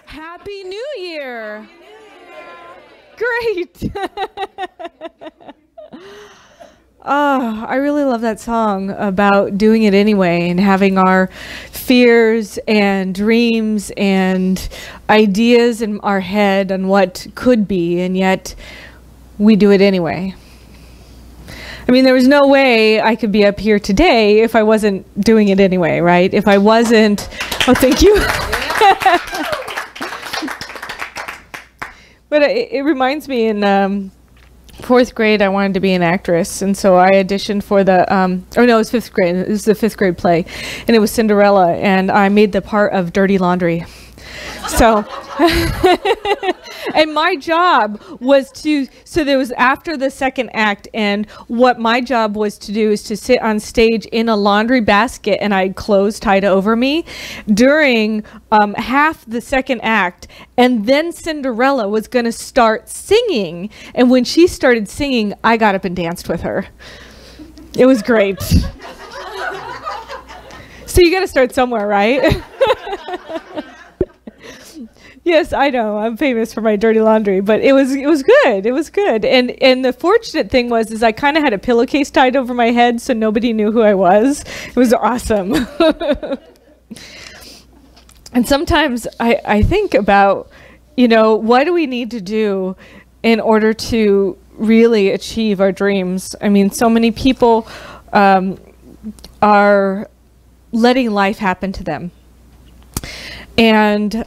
Happy New Year! Great! Oh, I really love that song about doing it anyway and having our fears and dreams and ideas in our head on what could be, and yet we do it anyway. I mean, there was no way I could be up here today if I wasn't doing it anyway, right? If I wasn't, oh, thank you. But it reminds me in fourth grade, I wanted to be an actress, and so I auditioned for the, oh no, it was fifth grade. It was the fifth grade play, and it was Cinderella, and I made the part of Dirty Laundry. So, and my job was to, so there was after the second act, and what my job was to do is to sit on stage in a laundry basket, and I had clothes tied over me during half the second act, and then Cinderella was going to start singing, and when she started singing, I got up and danced with her. It was great. So you got to start somewhere, right? Yes, I know. I'm famous for my dirty laundry, but it was good. It was good. And the fortunate thing was I kind of had a pillowcase tied over my head so nobody knew who I was. It was awesome. And sometimes I think about, you know, what do we need to do in order to really achieve our dreams? I mean, so many people are letting life happen to them. And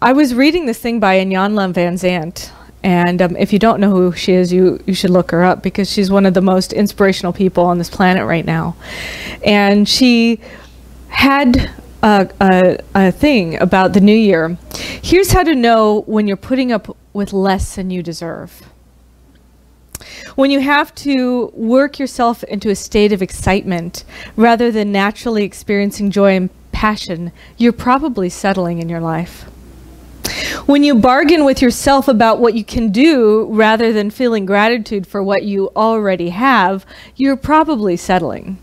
I was reading this thing by Iyanla Vanzant, and if you don't know who she is, you should look her up because she's one of the most inspirational people on this planet right now. And she had a thing about the new year. Here's how to know when you're putting up with less than you deserve. When you have to work yourself into a state of excitement rather than naturally experiencing joy and passion, you're probably settling in your life. When you bargain with yourself about what you can do rather than feeling gratitude for what you already have, you're probably settling.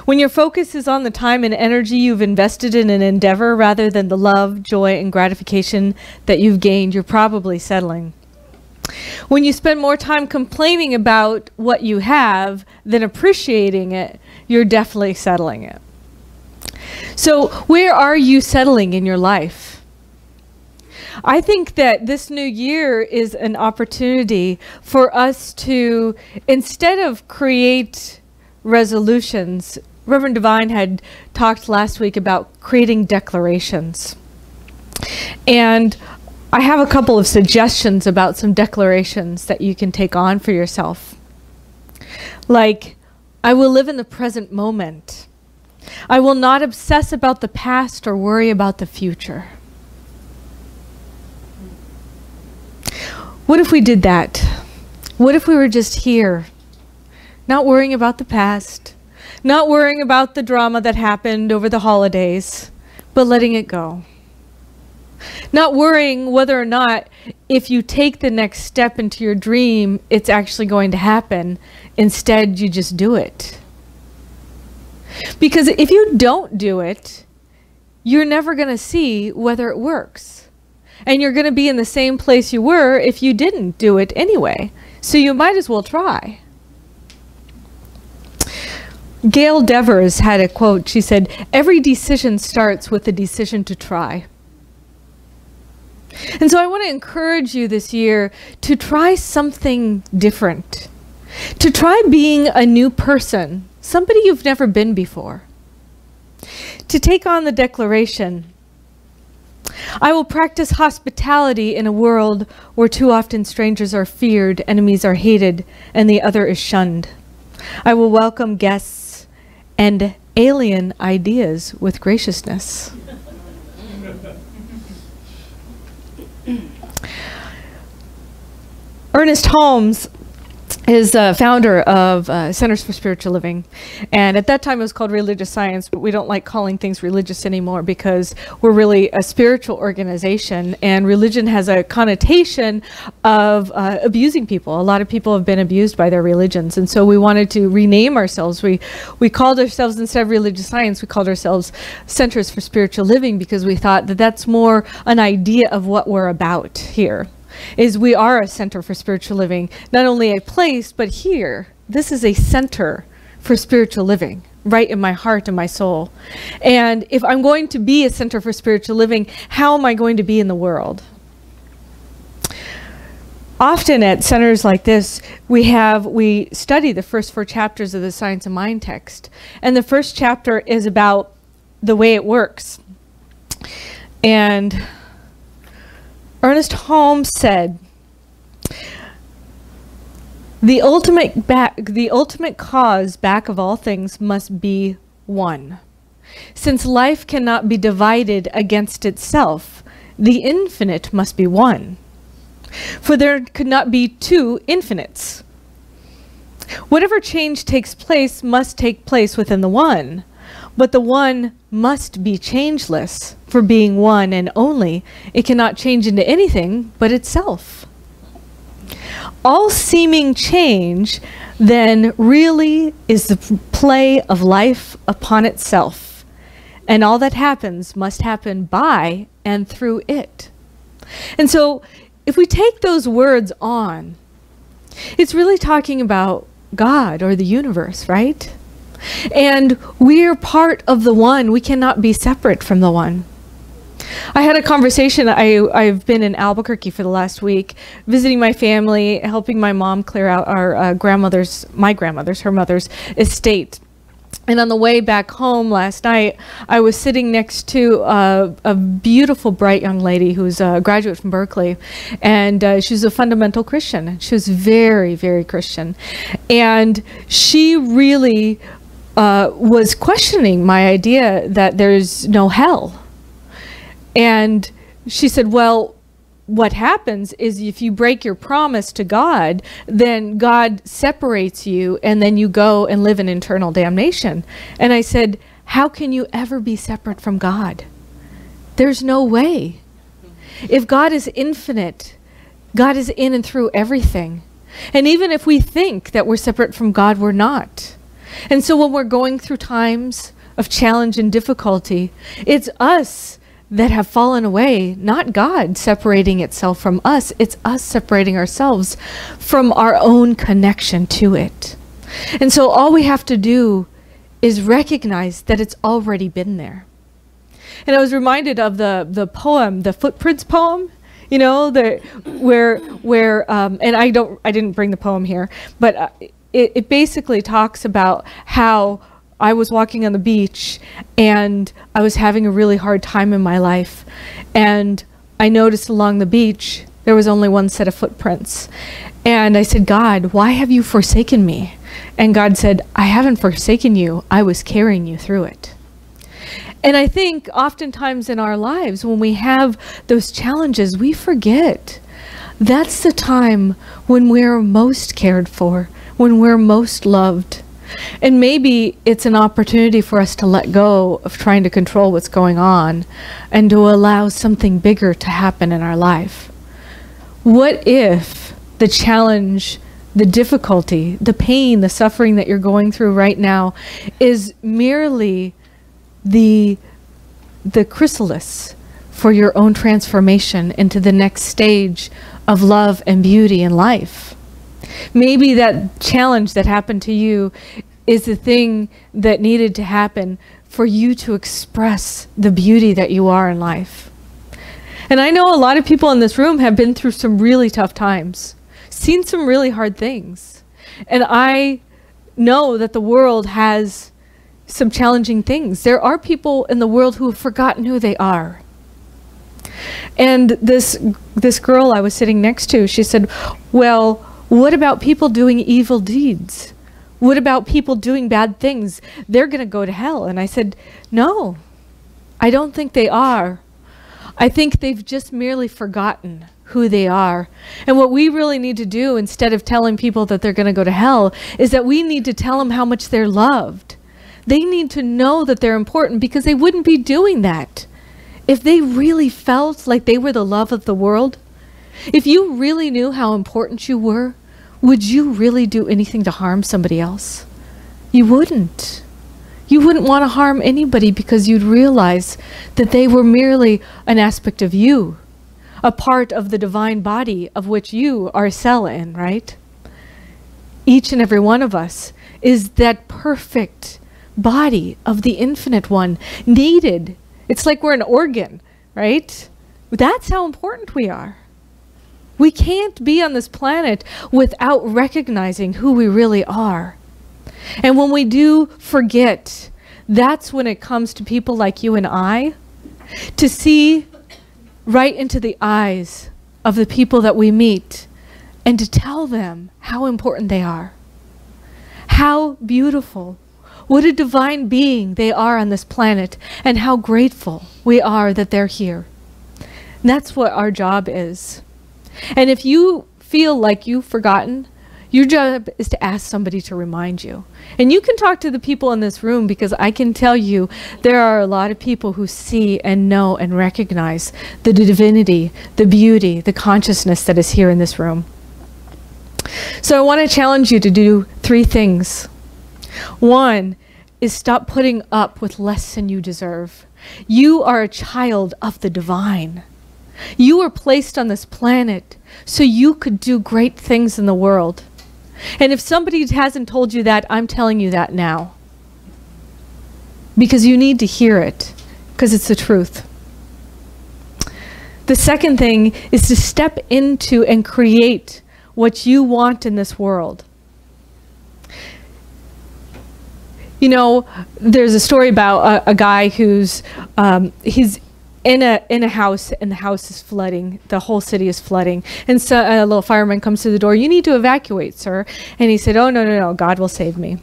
When your focus is on the time and energy you've invested in an endeavor rather than the love, joy, and gratification that you've gained, you're probably settling. When you spend more time complaining about what you have than appreciating it, you're definitely settling it. So where are you settling in your life? I think that this new year is an opportunity for us to, instead of create resolutions, Reverend Divine had talked last week about creating declarations. And I have a couple of suggestions about some declarations that you can take on for yourself. Like, I will live in the present moment. I will not obsess about the past or worry about the future. What if we did that? What if we were just here, not worrying about the past, not worrying about the drama that happened over the holidays, but letting it go? Not worrying whether or not if you take the next step into your dream, it's actually going to happen. Instead, you just do it. Because if you don't do it, you're never going to see whether it works. And you're going to be in the same place you were if you didn't do it anyway. So you might as well try. Gail Devers had a quote. She said, "Every decision starts with the decision to try." And so I want to encourage you this year to try something different. To try being a new person, somebody you've never been before. To take on the declaration, I will practice hospitality in a world where too often strangers are feared, enemies are hated, and the other is shunned. I will welcome guests and alien ideas with graciousness. Ernest Holmes is the founder of Centers for Spiritual Living. And at that time it was called Religious Science, but we don't like calling things religious anymore because we're really a spiritual organization, and religion has a connotation of abusing people. A lot of people have been abused by their religions, and so we wanted to rename ourselves. We called ourselves, instead of Religious Science, we called ourselves Centers for Spiritual Living, because we thought that that's more an idea of what we're about here. Is we are a center for spiritual living, not only a place, but here, this is a center for spiritual living, right in my heart and my soul. And if I'm going to be a center for spiritual living, how am I going to be in the world? Often at centers like this, we study the first 4 chapters of the Science of Mind text. And the first chapter is about the way it works. And Ernest Holmes said, the ultimate cause back of all things must be one. Since life cannot be divided against itself, the infinite must be one. For there could not be 2 infinites. Whatever change takes place must take place within the one, but the one must be changeless. For being one and only, it cannot change into anything but itself. All seeming change then really is the play of life upon itself, and all that happens must happen by and through it. And so if we take those words on, it's really talking about God or the universe, right? And we're part of the one. We cannot be separate from the one. I had a conversation. I've been in Albuquerque for the last week, visiting my family, helping my mom clear out our her mother's estate. And on the way back home last night, I was sitting next to a beautiful, bright young lady who's a graduate from Berkeley. And she's a fundamental Christian. She was very, very Christian. And she really was questioning my idea that there's no hell. And she said, well, what happens is if you break your promise to God, then God separates you and then you go and live in eternal damnation. And I said, how can you ever be separate from God? There's no way. If God is infinite, God is in and through everything. And even if we think that we're separate from God, we're not. And so when we're going through times of challenge and difficulty, it's us that have fallen away, not God separating itself from us. It's us separating ourselves from our own connection to it. And so all we have to do is recognize that it's already been there. And I was reminded of the poem, the Footprints poem, you know, and I didn't bring the poem here, but it basically talks about how I was walking on the beach and I was having a really hard time in my life. And I noticed along the beach, there was only one set of footprints. And I said, God, why have you forsaken me? And God said, I haven't forsaken you. I was carrying you through it. And I think oftentimes in our lives, when we have those challenges, we forget that's the time when we're most cared for, when we're most loved. And maybe it's an opportunity for us to let go of trying to control what's going on and to allow something bigger to happen in our life. What if the challenge, the difficulty, the pain, the suffering that you're going through right now is merely the chrysalis for your own transformation into the next stage of love and beauty in life? Maybe that challenge that happened to you is the thing that needed to happen for you to express the beauty that you are in life. And I know a lot of people in this room have been through some really tough times, seen some really hard things. And I know that the world has some challenging things. There are people in the world who have forgotten who they are. And this girl I was sitting next to, she said, well, what about people doing evil deeds? What about people doing bad things? They're going to go to hell. And I said, no, I don't think they are. I think they've just merely forgotten who they are. And what we really need to do, instead of telling people that they're going to go to hell, is that we need to tell them how much they're loved. They need to know that they're important, because they wouldn't be doing that if they really felt like they were the love of the world. If you really knew how important you were, would you really do anything to harm somebody else? You wouldn't. You wouldn't want to harm anybody, because you'd realize that they were merely an aspect of you, a part of the divine body of which you are a cell in, right? Each and every one of us is that perfect body of the infinite one, needed. It's like we're an organ, right? That's how important we are. We can't be on this planet without recognizing who we really are. And when we do forget, that's when it comes to people like you and I, to see right into the eyes of the people that we meet and to tell them how important they are, how beautiful, what a divine being they are on this planet, and how grateful we are that they're here. And that's what our job is. And if you feel like you've forgotten, your job is to ask somebody to remind you. And you can talk to the people in this room, because I can tell you there are a lot of people who see and know and recognize the divinity, the beauty, the consciousness that is here in this room. So I want to challenge you to do 3 things. 1 is stop putting up with less than you deserve. You are a child of the divine. You were placed on this planet so you could do great things in the world. And if somebody hasn't told you that, I'm telling you that now. Because you need to hear it, because it's the truth. The second thing is to step into and create what you want in this world. You know, there's a story about a guy who's he's in a house, and the house is flooding. The whole city is flooding. And so a little fireman comes to the door. "You need to evacuate, sir." And he said, "Oh, no, no, no, God will save me."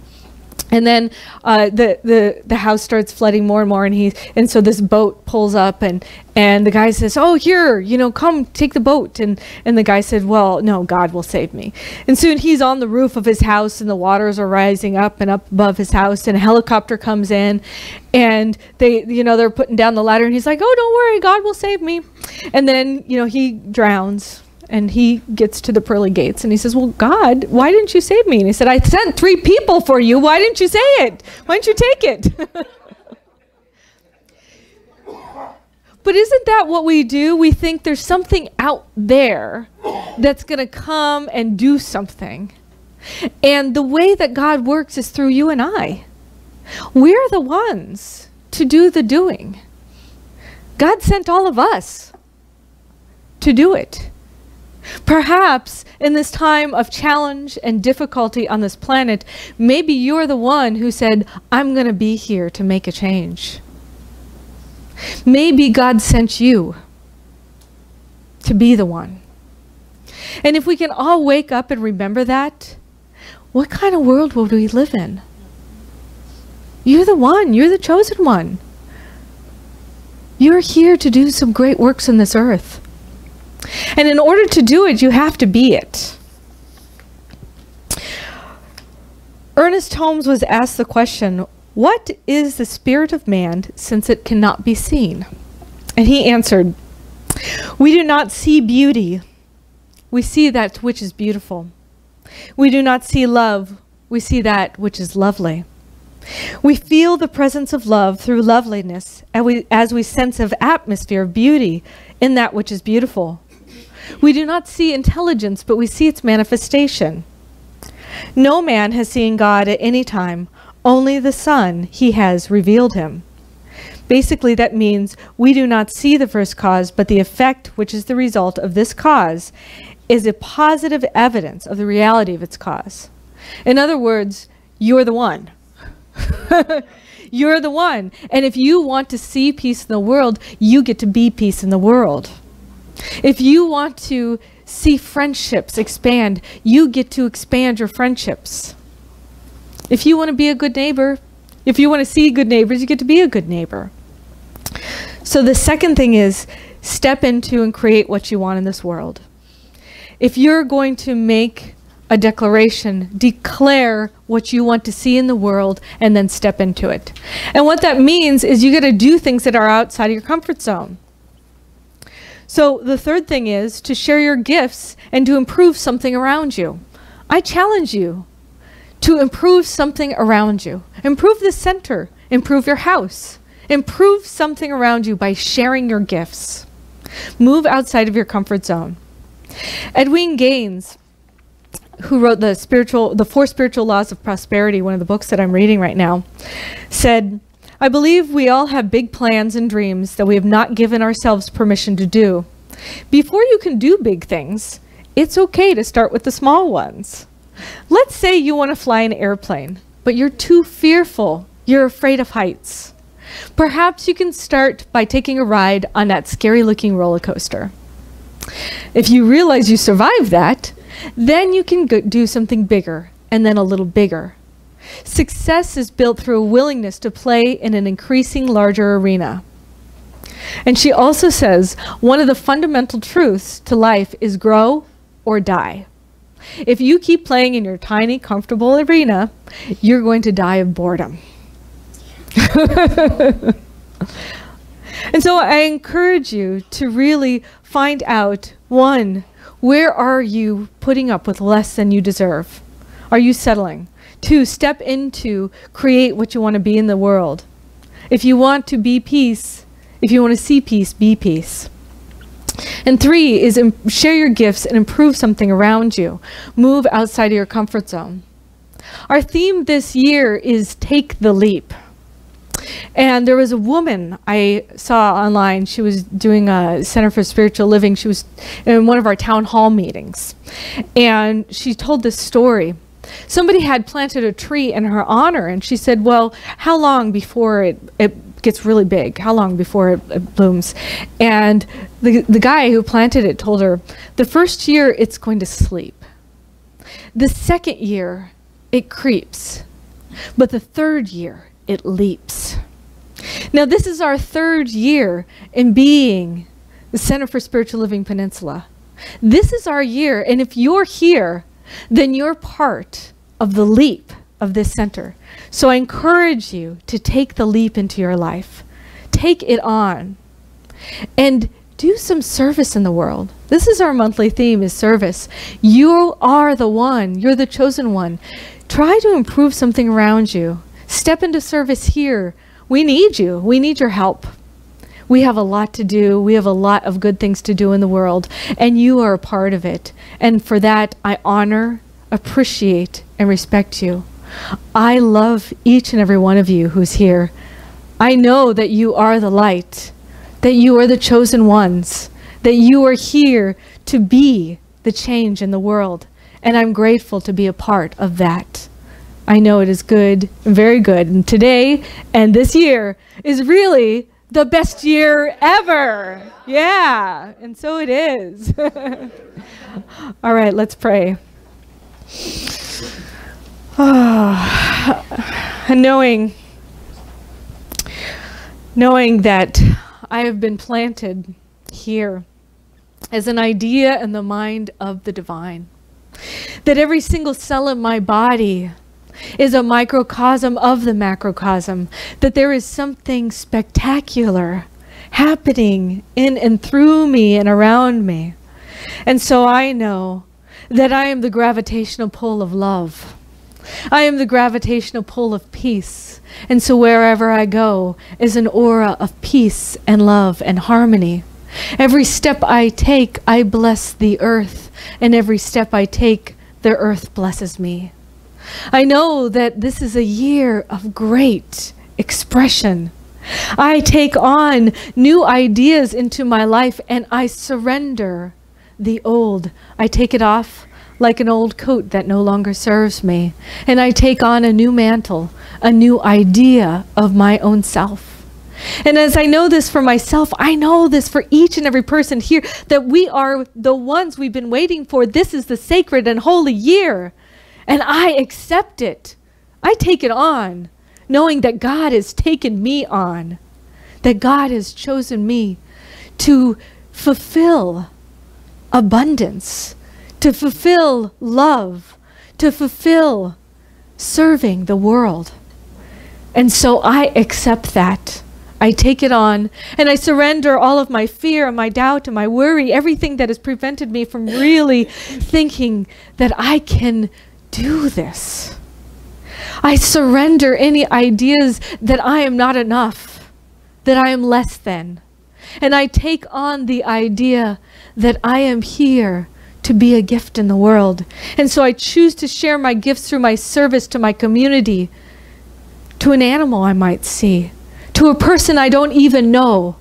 And then the house starts flooding more and more, and so this boat pulls up, and the guy says, "Oh, here, you know, come take the boat." And the guy said, "Well, no, God will save me." And soon he's on the roof of his house, and the waters are rising up and up above his house, and a helicopter comes in, and they're putting down the ladder, and he's like, "Oh, don't worry, God will save me." And then, he drowns. And he gets to the pearly gates, and he says, "Well, God, why didn't you save me?" And he said, "I sent 3 people for you. Why didn't you say it? Why didn't you take it?" But isn't that what we do? We think there's something out there that's going to come and do something. And the way that God works is through you and I. We're the ones to do the doing. God sent all of us to do it. Perhaps in this time of challenge and difficulty on this planet, maybe you're the one who said, "I'm going to be here to make a change." Maybe God sent you to be the one. And if we can all wake up and remember that, what kind of world would we live in? You're the one. You're the chosen one. You're here to do some great works in this earth. And in order to do it, you have to be it. Ernest Holmes was asked the question, "What is the spirit of man, since it cannot be seen?" And he answered, "We do not see beauty. We see that which is beautiful. We do not see love. We see that which is lovely. We feel the presence of love through loveliness, as we sense an atmosphere of beauty in that which is beautiful. We do not see intelligence, but we see its manifestation. No man has seen God at any time, only the Son, he has revealed him." Basically, that means we do not see the first cause, but the effect, which is the result of this cause, is a positive evidence of the reality of its cause. In other words, you're the one. You're the one. And if you want to see peace in the world, you get to be peace in the world. If you want to see friendships expand, you get to expand your friendships. If you want to be a good neighbor, if you want to see good neighbors, you get to be a good neighbor. So the second thing is step into and create what you want in this world. If you're going to make a declaration, declare what you want to see in the world and then step into it. And what that means is you got to do things that are outside of your comfort zone. So the third thing is to share your gifts and to improve something around you. I challenge you to improve something around you. Improve the center, improve your house, improve something around you by sharing your gifts. Move outside of your comfort zone. Edwin Gaines, who wrote the 4 Spiritual Laws of Prosperity, one of the books that I'm reading right now, said, "I believe we all have big plans and dreams that we have not given ourselves permission to do. Before you can do big things, it's okay to start with the small ones. Let's say you want to fly an airplane, but you're too fearful. You're afraid of heights. Perhaps you can start by taking a ride on that scary-looking roller coaster. If you realize you survived that, then you can do something bigger, and then a little bigger. Success is built through a willingness to play in an increasing larger arena." And she also says, one of the fundamental truths to life is grow or die. If you keep playing in your tiny, comfortable arena, you're going to die of boredom. And so I encourage you to really find out, one, where are you putting up with less than you deserve? Are you settling? 2, step into, create what you want to be in the world. If you want to be peace, if you want to see peace, be peace. And 3 is share your gifts and improve something around you. Move outside of your comfort zone. Our theme this year is Take the Leap. And there was a woman I saw online. She was doing a Center for Spiritual Living. She was in one of our town hall meetings. And she told this story. Somebody had planted a tree in her honor. And she said, well, how long before it gets really big? How long before it blooms? And the guy who planted it told her, the first year it's going to sleep. The second year it creeps. But the third year it leaps. Now this is our 3rd year in being the Center for Spiritual Living Peninsula. This is our year, and if you're here, then you're part of the leap of this center. So I encourage you to take the leap into your life. Take it on and do some service in the world. This is our monthly theme, is service. You are the one. You're the chosen one. Try to improve something around you. Step into service here. We need you. We need your help. We have a lot to do. We have a lot of good things to do in the world, and you are a part of it. And for that, I honor, appreciate, and respect you. I love each and every one of you who's here. I know that you are the light, that you are the chosen ones, that you are here to be the change in the world. And I'm grateful to be a part of that. I know it is good, very good. And today and this year is really the best year ever. Yeah, and so it is. All right, let's pray. And knowing that I have been planted here as an idea in the mind of the divine, that every single cell in my body is a microcosm of the macrocosm, that there is something spectacular happening in and through me and around me. And so I know that I am the gravitational pull of love. I am the gravitational pull of peace. And so wherever I go is an aura of peace and love and harmony. Every step I take, I bless the earth. And every step I take, the earth blesses me. I know that this is a year of great expression. I take on new ideas into my life and I surrender the old. I take it off like an old coat that no longer serves me. And I take on a new mantle, a new idea of my own self. And as I know this for myself, I know this for each and every person here, that we are the ones we've been waiting for. This is the sacred and holy year. And I accept it. I take it on, knowing that God has taken me on, that God has chosen me to fulfill abundance, to fulfill love, to fulfill serving the world. And so I accept that. I take it on, and I surrender all of my fear and my doubt and my worry, everything that has prevented me from really thinking that I can do this. I surrender any ideas that I am not enough, that I am less than. And I take on the idea that I am here to be a gift in the world. And so I choose to share my gifts through my service to my community, to an animal I might see, to a person I don't even know,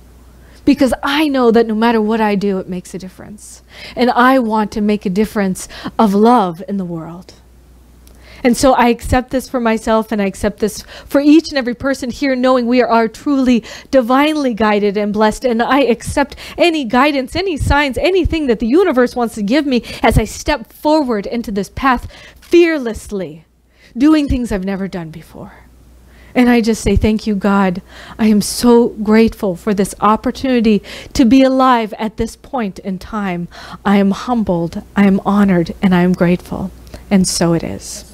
because I know that no matter what I do, it makes a difference. And I want to make a difference of love in the world. And so I accept this for myself, and I accept this for each and every person here, knowing we are truly divinely guided and blessed. And I accept any guidance, any signs, anything that the universe wants to give me as I step forward into this path fearlessly, doing things I've never done before. And I just say, thank you, God. I am so grateful for this opportunity to be alive at this point in time. I am humbled, I am honored, and I am grateful. And so it is.